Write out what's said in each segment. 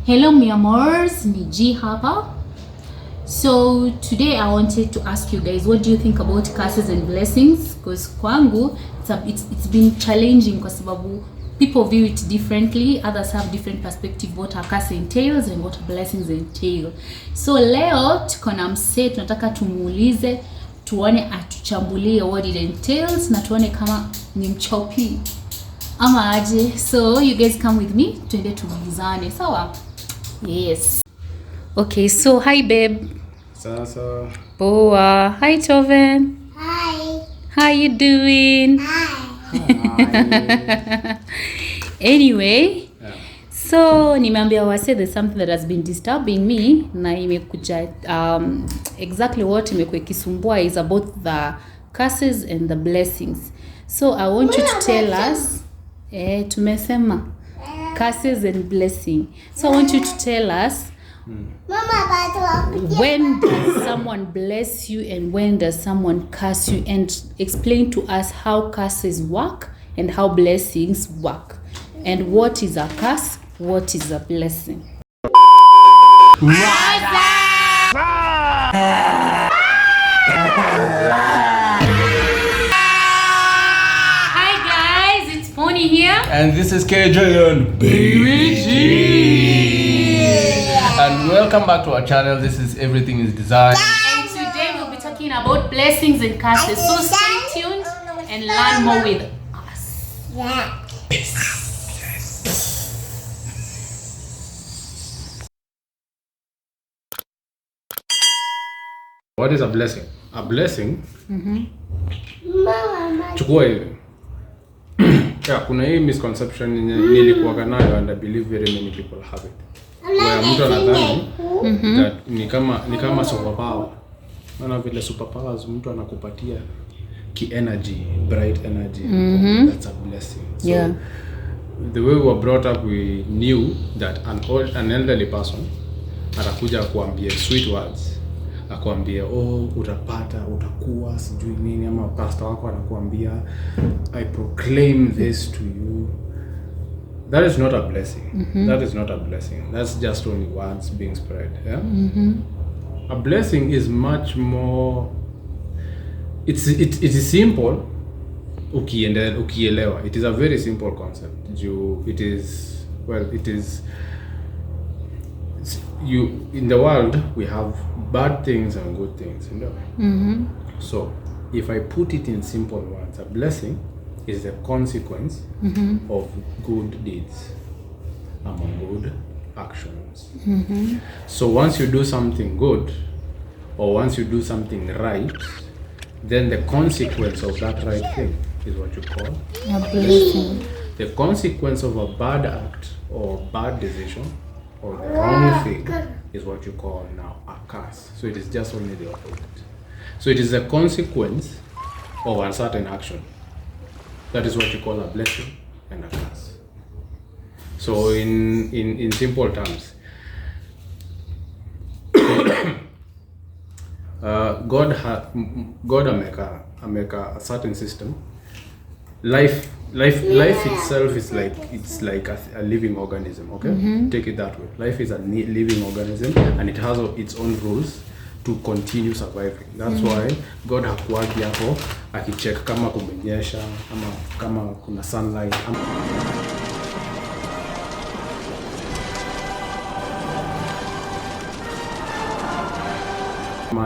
Hello mi amors, ni G hapa. So today I wanted to ask you guys, what do you think about curses and blessings? Because kwangu it's been challenging kwa sababu people view it differently. Others have different perspective what a curse entails and what blessings entail. So leo tuko na msee, tunataka tumuulize, tuone atuchambulie what it entails na tuone kama ni mchopi ama aje. So you guys come with me, tuende tuulizane, sawa? Yes. Okay, so hi babe. Sasa. Poa. Hi Toven. Hi. How you doing? Hi. Anyway, Yeah. so nimeambia wase there's something that has been disturbing me na imekuja exactly what imekuwa ikisumbua is about the curses and the blessings. So I want you to tell us tumesema curses and blessing. So I want you to tell us when does someone bless you and when does someone curse you, and explain to us how curses work and how blessings work, and what is a curse, what is a blessing. Hi guys, it's Pony here. And this is KJ and Baby G. And welcome back to our channel. This is Everything is Design. And today we'll be talking about blessings and curses. So stay tuned and learn more with us. What is a blessing? A blessing? Chukua hivi. Yeah, kuna hii misconception nilikuwa nayo and I believe very many people have it. Where mtu anadhani that ni kama superpower. Maana vile superpowers mtu anakupatia energy, bright energy. That's a blessing. So Yeah. the way we were brought up, we knew that an elderly person atakuja kuambia sweet words. Akwambia utapata, utakuwa sijui nini, ama pastor wako anakuambia I proclaim this to you. That is not a blessing. That is not a blessing. That's just only words being spread. Yeah. A blessing is much more. It is simple. Ukielewa. It is a very simple concept. You in the world we have bad things and good things, you know. So if I put it in simple words, a blessing is the consequence of good deeds, among good actions. So once you do something good or once you do something right, then the consequence of that right thing is what you call A blessing. the consequence of a bad act or bad decision or the wrong thing is what you call now a curse. So it is just only the opposite. So it is a consequence of a certain action. That is what you call a blessing and a curse. So in simple terms, God ameka a certain system. Life itself is like a living organism, okay? Take it that way. Life is a living organism and it has its own rules to continue surviving. That's why God hakuwagi hapo akicheck kama kumenyesha ama kama kuna sunlight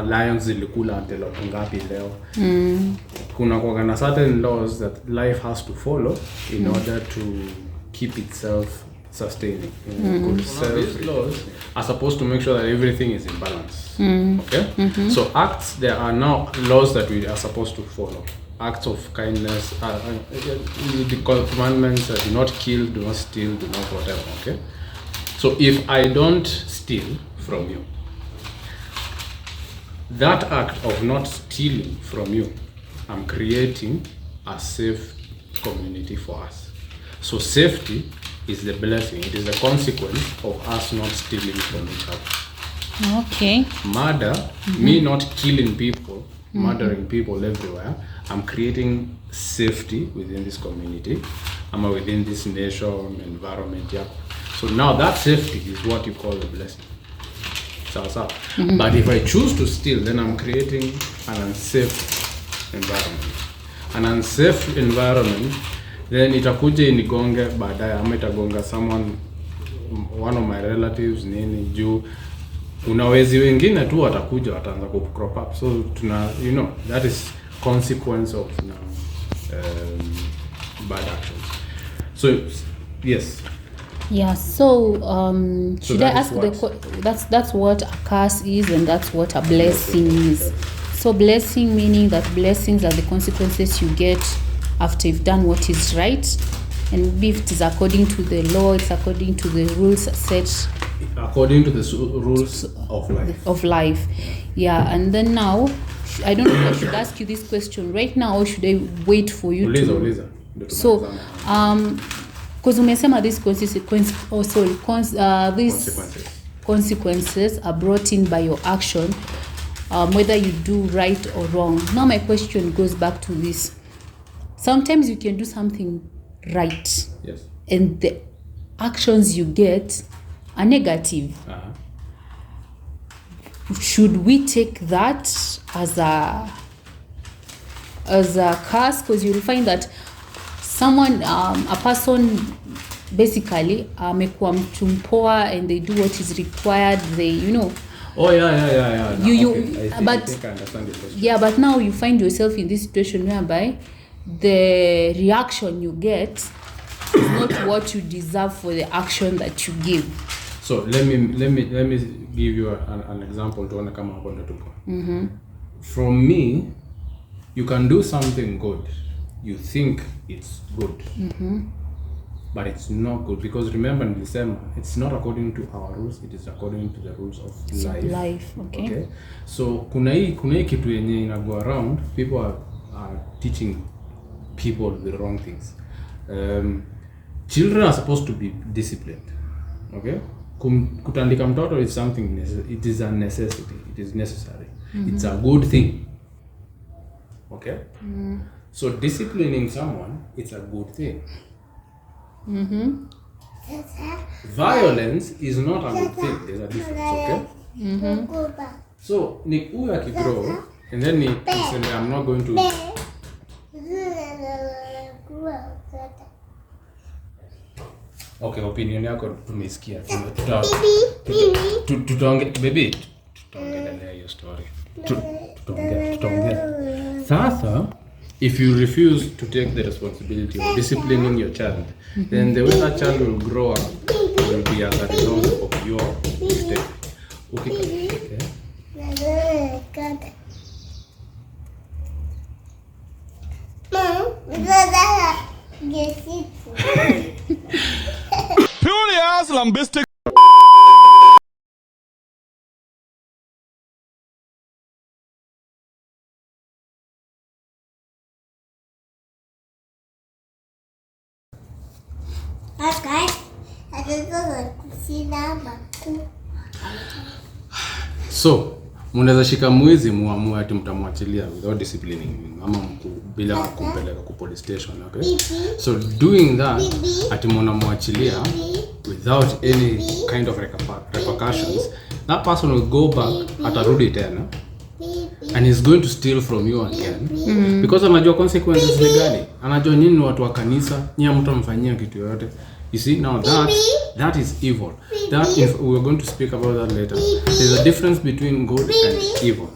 lions zilikula antelope ngapi leo. Kuna kwa na certain laws that life has to follow in order to keep itself sustaining. These laws are supposed to make sure that everything is in balance. Okay? So acts, there are now laws that we are supposed to follow. Acts of kindness, the commandments, do not kill, do not steal, do not whatever. Okay? So if I don't steal from you, that act of not stealing from you, I'm creating a safe community for us. So safety is the blessing. It is the consequence of us not stealing from each other. Okay. Murder, me not killing people, murdering people everywhere, I'm creating safety within this community, within this nation, environment. Yeah. So now that safety is what you call a blessing. But if I choose to steal, then I'm creating an unsafe environment. An unsafe environment, then itakuja inigonge baadaye, ama itagonga someone, one of my relatives nini, juu unawezi wengine tu watakuja wataanza ku crop up. So that is consequence of bad actions. So yes. Yeah, so should I ask that's what a curse is, and that's what a blessing is. So blessing meaning that blessings are the consequences you get after you've done what is right, and if it is according to the law, it's according to the rules set according to the rules of life. Yeah, and then now I don't know if I should ask you this question right now or should I wait for you to so because umesema these consequences are brought in by your action, whether you do right or wrong. Now my question goes back to this. Sometimes you can do something right, yes, and the actions you get are negative. Should we take that as a curse? Because you'll find that someone, a person, basically amekuwa mtu mpoa and they do what is required. They, Oh yeah. No, you I think I understand the question. Yeah, but now you find yourself in this situation whereby the reaction you get is not what you deserve for the action that you give. So let me give you an example to one kama hapo ndo tupo. From me, you can do something good. You think it's good. But it's not good, because remember nilisema it's not according to our rules, it is according to the rules of life. Okay. So kuna hii kitu yenye ina go around, people are teaching people the wrong things. Children are supposed to be disciplined. Okay? Kutandika mtoto is something, it is a necessity, it is necessary. It's a good thing. Okay? So disciplining someone, it's a good thing. Violence is not a good thing. There's a difference, okay? So ni uwe akigrow and then I'm not going to okay, opinion yako tumesikia. Tutaongelea hiyo story. Tutaongea. Sasa if you refuse to take the responsibility of disciplining your child, then the way that child will grow up will be as a result of your mistake. Okay? Purely as lambistic. So, mnaweza shika mwizi muamue ati mtamwachilia without disciplining ama bila kumpeleka ku police station, okay? So doing that ati mnamwachilia without any kind of repercussions, that person will go back atarudi tena and he's going to steal from you again because anajua consequences ni gani, anajua nini watu wa kanisa nyia mtu amfanyia kitu yote. You see, now that is evil. That if we're going to speak about that later. There's a difference between good and evil.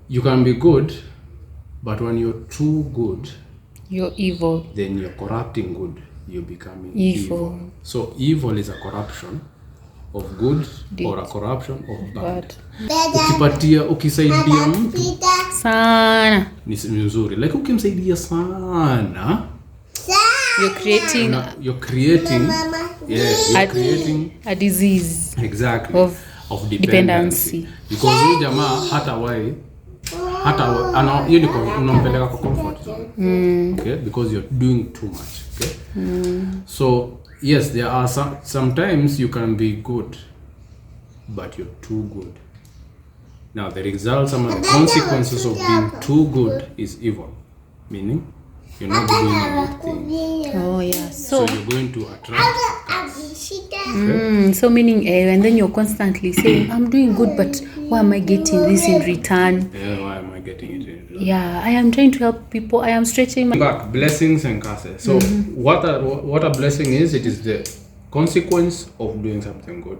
You can be good, but when you're too good, you're evil. Then you're corrupting good. You're becoming evil. So evil is a corruption of good or a corruption of bad. Ukisaidia mtu sana ni nzuri. Like ukimsaidia sana, you're creating a disease, exactly, of dependency. Because huyu jamaa hata hiyo ni unampeleka kwa comfort zone. Okay, because you're doing too much. Okay, so yes, there are sometimes you can be good, but you're too good. Now the results, some of the consequences of being too good is evil, meaning you're not doing a good thing. Oh yeah. So you're going to attract curse. Okay? So meaning, and then you're constantly saying, I'm doing good, but why am I getting this in return? Yeah, why am I getting it in return? Yeah, I am trying to help people. I am stretching my Back, blessings and curses. So what a blessing is, it is the consequence of doing something good.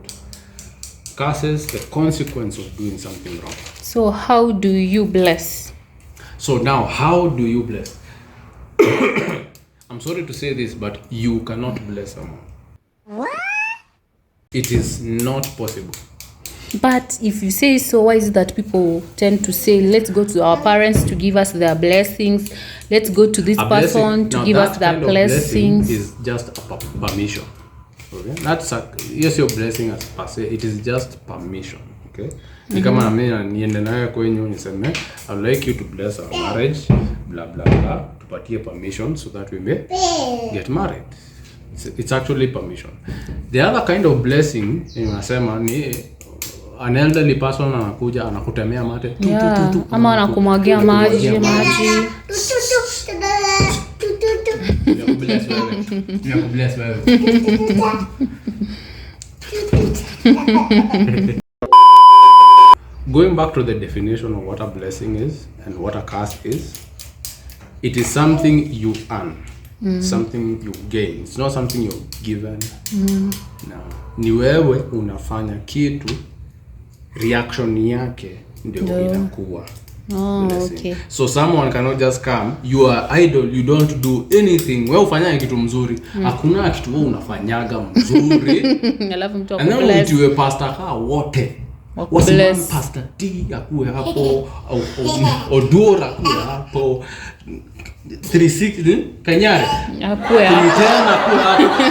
Curses, the consequence of doing something wrong. So how do you bless? So now, how do you bless? I'm sorry to say this, but you cannot bless someone. What? It is not possible. But if you say so, why is it that people tend to say, let's go to our parents to give us their blessings, let's go to this person to give us their blessings? Is just a permission. Okay? That's yes, your blessing as per se, it is just permission. Okay? Ni kama niende nayo kwenyu niseme, I would like you to bless our marriage, blah blah blah, tupatie permission so that we may get married. It's actually permission. The other kind of blessing inasema ni an elderly person anakuja anakutemea mate ama anakumwagia maji. Bless wewe. Going back to the definition of what a blessing is and what a curse is, it is something you earn, something you gain. It's not something you're given. No. Ni wewe unafanya kitu, reaction yake ndio inakuwa. Okay. So someone cannot just come, you are idle, you don't do anything. Wewe ufanya kitu mzuri, hakuna kitu wewe unafanyaga mzuri. Alafu mtu akubless. And then you pastor ka wote. Wasimami Pastor T akuwe hapo, Odora akuwe hapo, 360 Kanyare akuwe hapo,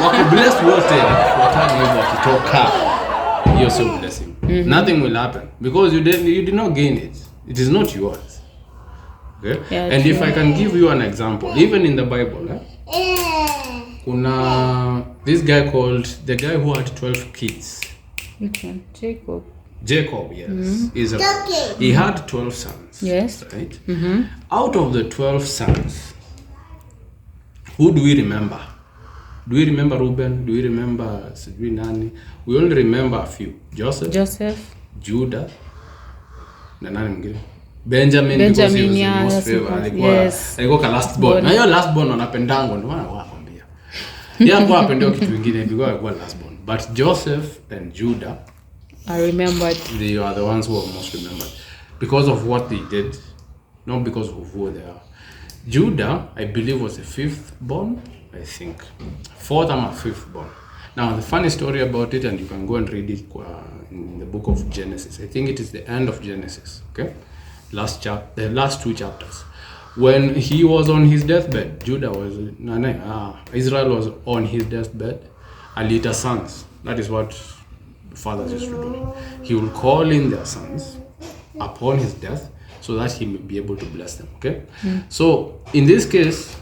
wakubless wote watani hivyo wakitoka. You're so blessing. Nothing will happen because you did not gain it. It is not yours. Okay? Yeah, and true. If I can give you an example, even in the Bible, kuna this guy called, the guy who had 12 kids. Okay, Jacob, yes. Israel. He had 12 sons. Yes. Right? Out of the 12 sons, who do we remember? Do we remember Reuben? Do we remember Nani? We only remember a few. Joseph. Judah. Na nani mwingine? Benjamin, because he was the most favored. Alikuwa last born. Na hiyo last born wanapendango ndio maana wakwambia. Yeye alikuwa apendeo kitu kingine because alikuwa last born. But Joseph and Judah are remembered. They are the ones who are most remembered because of what they did, not because of who they are. Judah, I believe, was the fifth born, I think. Fourth and fifth born. Now, the funny story about it, and you can go and read it in the book of Genesis. I think it is the end of Genesis, okay? The last two chapters. When he was on his deathbed, Israel was on his deathbed, Alita sons. That is what fathers used to do. He will call in their sons upon his death so that he may be able to bless them, okay? So, in this case,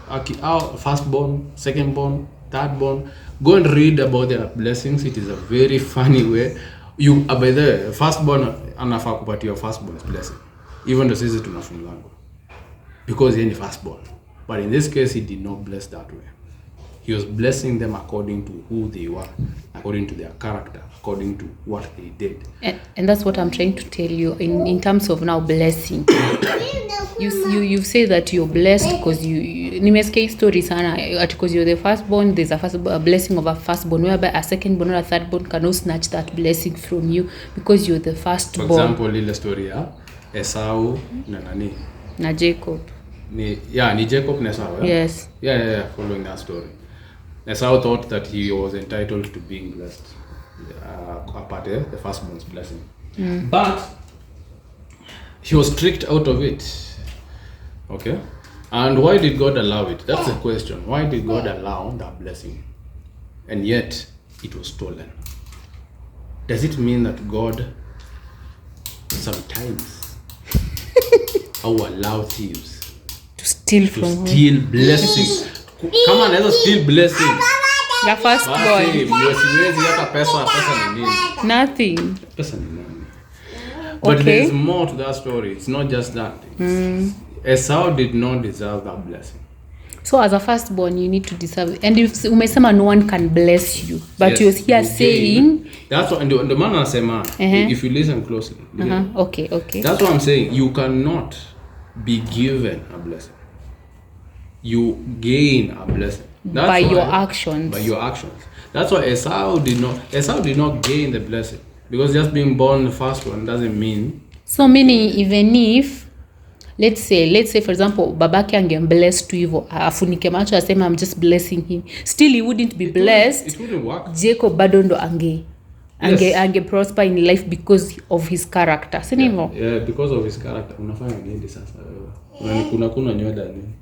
our firstborn, secondborn, thirdborn, go and read about their blessings. It is a very funny way. By the firstborn, anafaa kupatia firstborn's blessing. Even though sisi tunafungango. Because he is firstborn. But in this case, he did not bless that way. He was blessing them according to who they were, according to their character, according to what they did. And that's what I'm trying to tell you in terms of now blessing. you say that you're blessed because you nimesikia story sana because you're the firstborn. There's a blessing of a firstborn, whereby a secondborn or a thirdborn cannot snatch that blessing from you because you're the firstborn. For example, ile story ya Esau na nani? Na Jacob. Ni Jacob na Esau. Yes. Yeah, following that story. Esau thought that he was entitled to being blessed, apart the firstborn's blessing. But he was tricked out of it. Okay? And why did God allow it? That's the question. Why did God allow that blessing? And yet, it was stolen. Does it mean that God sometimes will allow thieves to steal blessings? Kama anaweza steal blessings. The firstborn. Siwezi hata pesa ni nini? Nothing. Pesa ni nini? But there is more to that story. It's not just that. Esau did not deserve that blessing. So as a firstborn, you need to deserve it. And if umesema no one can bless you, but Yes, you're here you saying... gain. That's what, and the man anasema, if you listen closely. Okay. That's what I'm saying. You cannot be given a blessing. You gain a blessing. That's by why, your actions. By your actions. That's why Esau did not gain the blessing. Because just being born the first one doesn't mean... So meaning even if, let's say for example, babake angembless tu hivyo, afunike macho aseme I'm just blessing him, still he wouldn't be blessed. It wouldn't work. Jacob bado ndo ange prosper in life because of his character. Si hivyo? Yeah, because of his character. Unafanya nini sasa wewe? Kuna nyoda nini?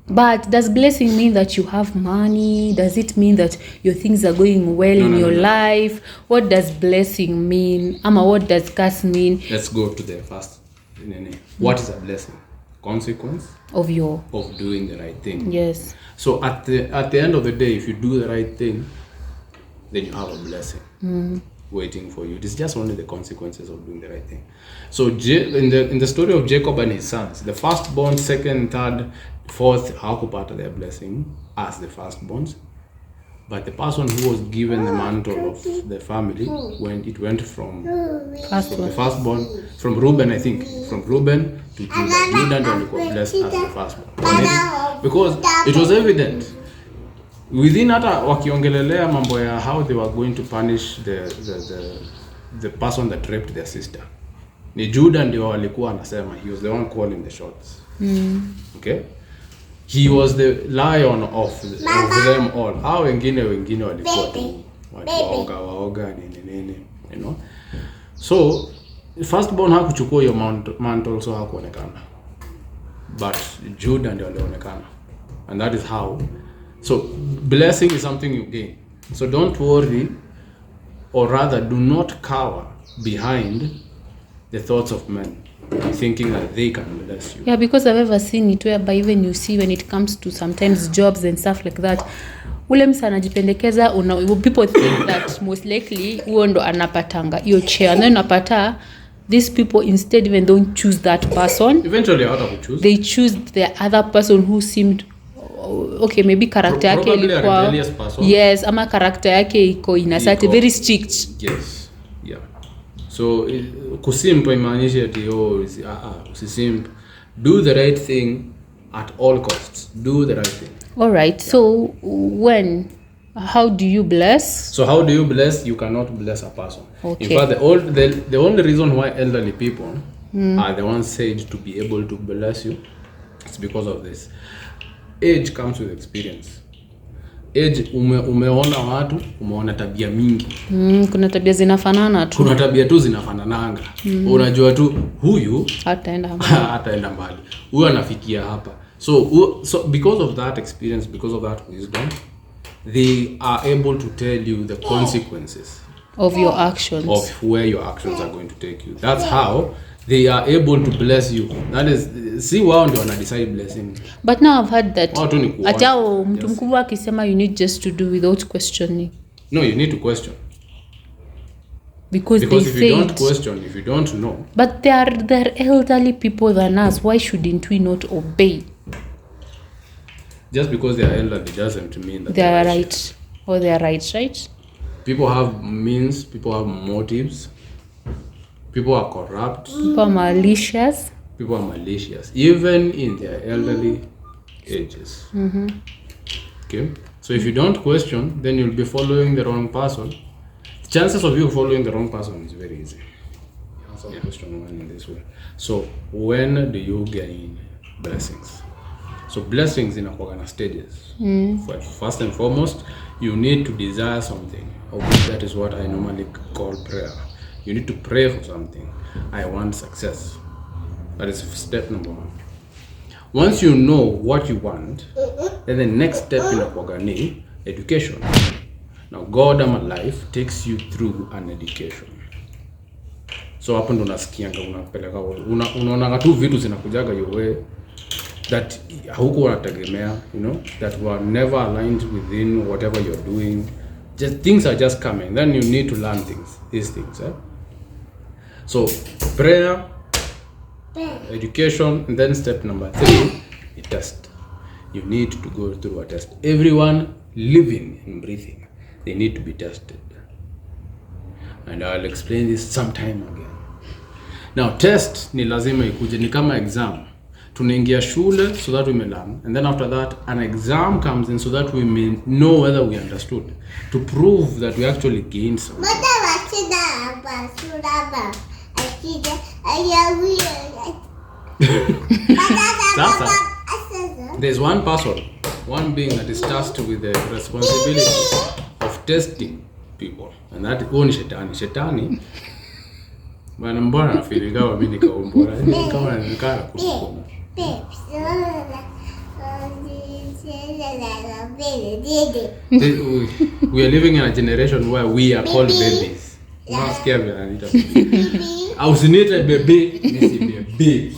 But does blessing mean that you have money? Does it mean that your things are going well in your life? What does blessing mean? What does curse mean? Let's go to the first. What is a blessing? Consequence of doing the right thing. Yes. So at the end of the day, if you do the right thing, then you have a blessing waiting for you. It is just only the consequences of doing the right thing. So in the story of Jacob and his sons, the firstborn, second, third, fourth, hakupata their blessing as the firstborns. But the person who was given the mantle of the family, when it went from the firstborn, from Reuben, I think, from Reuben to Judah. Judah ndo blessed as the firstborn. Because it was evident. Within hata wakiongelelea mambo ya how they were going to punish the person that raped their sister. Ni Judah ndio walikuwa anasema, he was the one calling the shots. Okay? He was the lion of them all. Hao wengine walikuwa tu waoga nini, you know. So firstborn hakuchukua hiyo mantle, so hakuonekana. But Judah ndio alionekana. And that is how. So blessing is something you gain. So don't worry, or rather do not cower behind the thoughts of men, thinking that they can bless you. Yeah, because I've ever seen it whereby even you see when it comes to sometimes jobs and stuff like that, ule msa anajipendekeza, people think that most likely huo ndo anapatanga hiyo chair, and then unapata these people instead even don't choose that person. Eventually how to choose? They choose the other person who seemed okay, maybe character yake ilikuwa, yes, ama character yake iko inasati very strict. Yes. Yeah. So kusimp imaanisha ati usisimp. Do the right thing at all costs. Do the right thing. All right. So how do you bless? So how do you bless? You cannot bless a person. Okay. In fact, the only reason why elderly people are the ones said to be able to bless you, it's because of this. Age comes with experience. Age, umeona watu, umeona tabia mingi. Kuna tabia zinafanana tu. Kuna tabia tu zinafanananga. Unajua tu huyu ataenda mbali. Huyu anafikia hapa. So because of that experience, because of that wisdom, they are able to tell you the consequences of your actions. Of where your actions are going to take you. That's how they are able to bless you. That is, see wao ndio wana decide blessing. But now I've heard that atao mtu mkubwa akisema you need just to do without questioning. No, you need to question. Because if you don't question, if you don't know. But they're elderly people than us. Why shouldn't we not obey? Just because they are elderly doesn't mean that they are right. Or they are right? People have means, people have motives. People are corrupt. People are malicious. Even in their elderly ages. Okay? So if you don't question, then you'll be following the wrong person. The chances of you following the wrong person is very easy. Answer question one in this way. So when do you gain blessings? So blessings in a stages. First and foremost, you need to desire something. Okay, that is what I normally call prayer. You need to pray for something. I want success. That is step number one. Once you know what you want, then the next step in a education. Now God and my life takes you through an education. So hapo ndo nasikianga unapeleka unaona tu vitu zinakujaga your way that huko unategemea, you know, that were never aligned within whatever you're doing. Just things are just coming. Then you need to learn these things. So prayer, education, and then step number 3, a test. You need to go through a test. Everyone living and breathing, they need to be tested. And I'll explain this sometime again. Now, test ni lazima ikuje, ni kama exam. Tunaingia shule so that we may learn, and then after that an exam comes in so that we may know whether we understood, to prove that we actually gained something. There's one person, one being that is tasked with the responsibility of testing people, and that is Shetani. Bwana mbona nafili kama mimi nikaumbora, kama nikaa kuskuma. We are living in a generation where we are called babies. Unasikia vile anaita baby. Au sinita baby, mimi baby.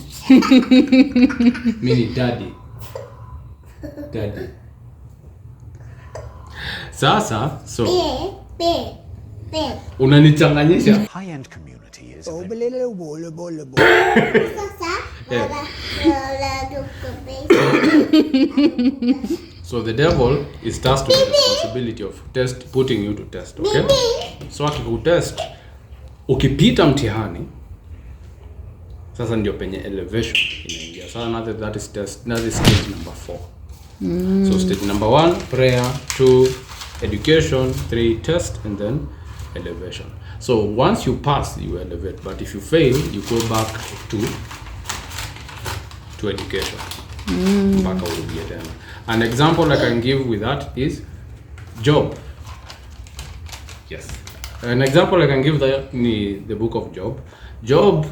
Mimi daddy. Sasa, so unanichanganyisha. High-end community is So the devil is tasked with the responsibility of putting you to test, okay? So akikutest, ukipita mtihani, sasa ndio penye elevation inaingia. Sasa that is stage number 4. So stage number 1, prayer. 2, education. 3, test, and then elevation. So once you pass, you elevate, but if you fail, you go back to education. Mpaka urudie tena. An example I can give with that is Job. Yes. An example I can give the book of Job. Job,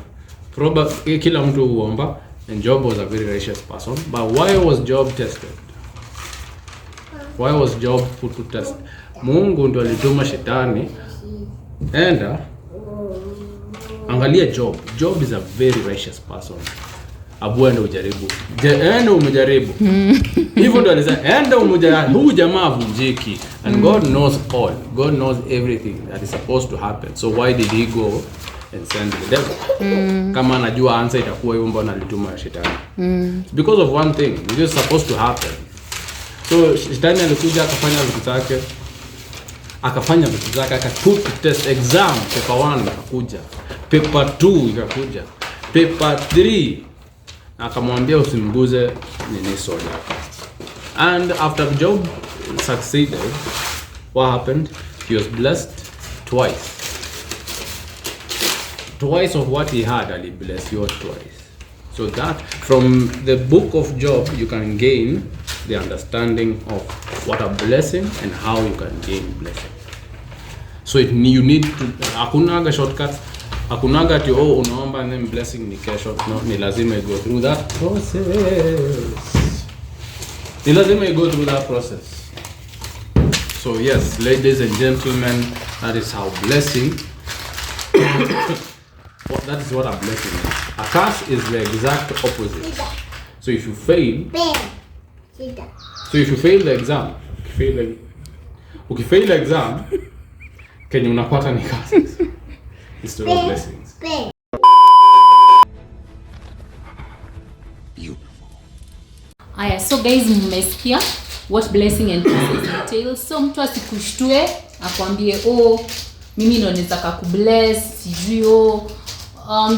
probably kila mtu huomba, and Job was a very righteous person. But why was Job tested? Why was Job put to test? Mungu ndo alituma Shetani. Enda angalia Job. Job is a very righteous person. Abu enda ujaribu. Enda umejaribu. Hivyo ndo alisema enda umejaribu. Huyu jamaa vunjiki. And God knows all. God knows everything that is supposed to happen. So why did he go and send the devil? Kama anajua answer itakuwa hiyo, mbona alituma Shetani? It's because of one thing. It is supposed to happen. So Shetani alikuja akafanya vitu zake, akaput test exam. Paper 1 ikakuja, paper 2 ikakuja, paper 3 akamwambia usimguze nini sword yako. And after Job succeeded, what happened? He was blessed twice. Twice of what he had, Ali blessed you twice. So that from the book of Job you can gain the understanding of what a blessing and how you can gain blessing. So you need to, hakunaga shortcuts, hakunaga ati unaomba and then blessing ni kesho. No, ni lazima you go through that process. So yes, ladies and gentlemen, that is how blessing that is what a blessing is. A curse is the exact opposite. So if you fail the exam, ukifail the exam, kenye unapata ni curses instead of blessings. Aya, so guys, mmesikia what blessing and curses entail. So mtu asikushtue akwambie mimi ndo nataka kubless sijui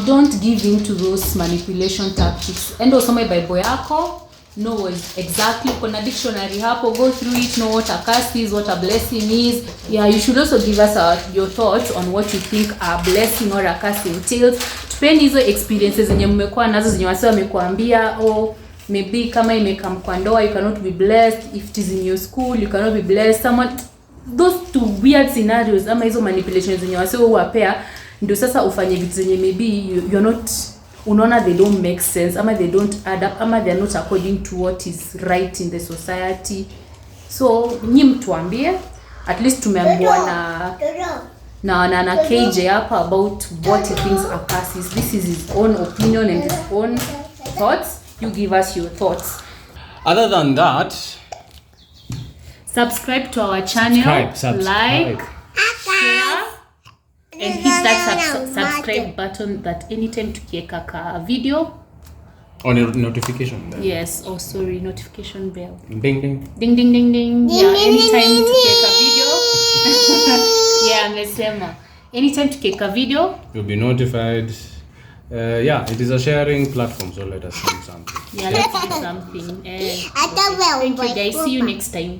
don't give in to those manipulation tactics. Endo usome Bible yako, know exactly, kuna dictionary hapo, go through it, know what a curse is, what a blessing is. Yeah, you should also give us your thoughts on what you think a blessing or a curse entails. Tupendi hizo experiences zenye mmekuwa nazo zenye wase wamekuambia maybe kama imekam kwa ndoa you cannot be blessed, if it is in your school you cannot be blessed, someone, those two weird scenarios ama hizo manipulations zenye wase wapea ndio sasa ufanye vitu zenye maybe you're not, unaona they don't make sense ama they don't add up ama they are not according to what is right in the society. So nyi mtuambie, at least tumeambiwa na KJ hapa about what he thinks a curse is. This is his own opinion and his own thoughts. You give us your thoughts. Other than that, subscribe to our channel, like, share, and hit that subscribe button that anytime tukieka ka video On your notification bell. Yes, oh sorry, notification bell. Ding ding. Ding ding ding ding. Yeah, anytime tukiweka video. Yeah, amesema. Anytime tukiweka video, you'll be notified. Yeah, it is a sharing platform, so let us do something. Yeah, let's do something. Thank you guys. See you next time.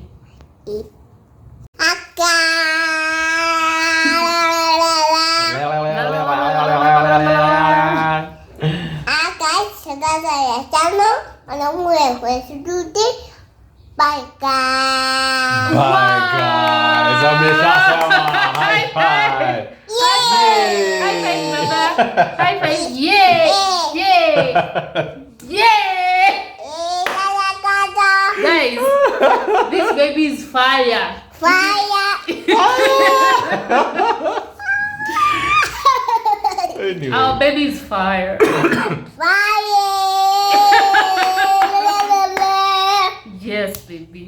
Bye guys. Bye guys. Ameshasema high five. Yay! High five, brother. High five. Yay! Yay! Yay! Guys, this baby is fire. Anyway. Our baby is fire. Yes, baby.